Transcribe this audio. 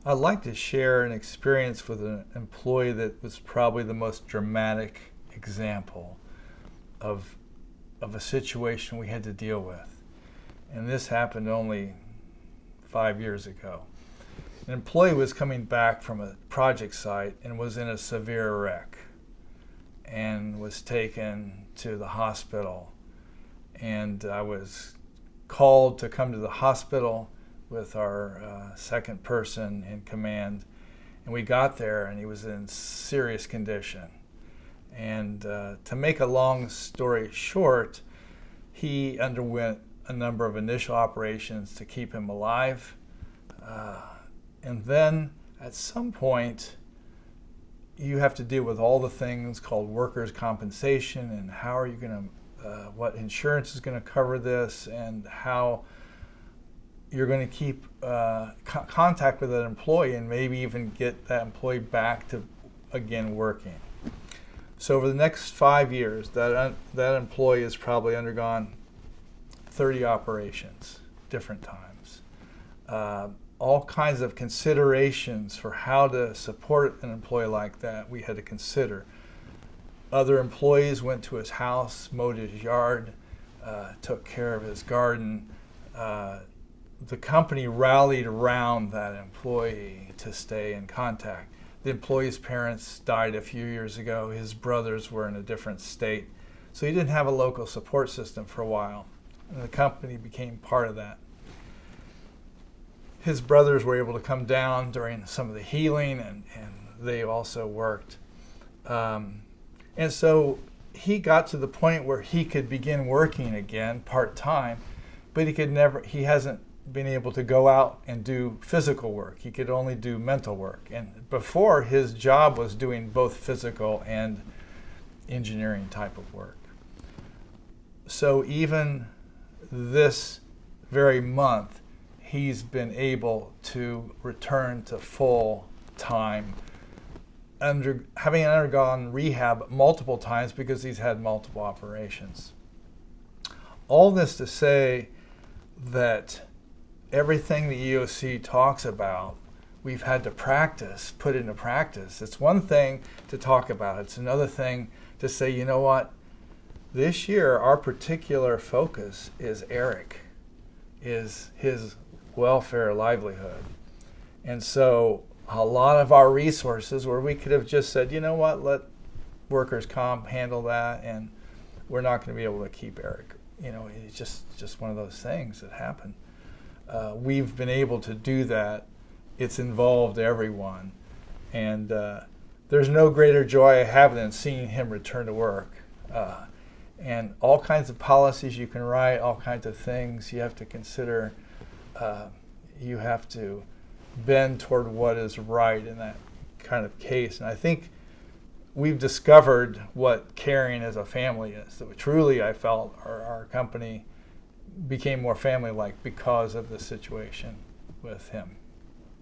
I'd like to share an experience with an employee that was probably the most dramatic example of, of a situation we had to deal with. And this happened only 5 years ago. An employee was coming back from a project site and was in a severe wreck and was taken to the hospital. And I was called to come to the hospital with our second person in command. And we got there and he was in serious condition. And to make a long story short, he underwent a number of initial operations to keep him alive. And then at some point, you have to deal with all the things called workers' compensation and how are you going to, what insurance is going to cover this and how you're going to keep contact with that employee and maybe even get that employee back to again working. So over the next 5 years, that employee has probably undergone 30 operations, different times. All kinds of considerations for how to support an employee like that we had to consider. Other employees went to his house, mowed his yard, took care of his garden. The company rallied around that employee to stay in contact. The employee's parents died a few years ago. His brothers were in a different state. So he didn't have a local support system for a while. And the company became part of that. His brothers were able to come down during some of the healing, and they also worked. And so he got to the point where he could begin working again part-time, but he hasn't been able to go out and do physical work. He could only do mental work. And before, his job was doing both physical and engineering type of work. So even this very month, he's been able to return to full time, having undergone rehab multiple times because he's had multiple operations. All this to say that everything the EOC talks about, we've had to put into practice. It's one thing to talk about. It's another thing to say, you know what, this year our particular focus is Eric, is his welfare, livelihood. And so a lot of our resources where we could have just said, you know what, let workers' comp handle that and we're not going to be able to keep Eric. You know, it's just one of those things that happen. We've been able to do that. It's involved everyone. And there's no greater joy I have than seeing him return to work. And all kinds of policies you can write, all kinds of things you have to consider. You have to bend toward what is right in that kind of case. And I think we've discovered what caring as a family is. So truly, I felt our company became more family-like because of the situation with him.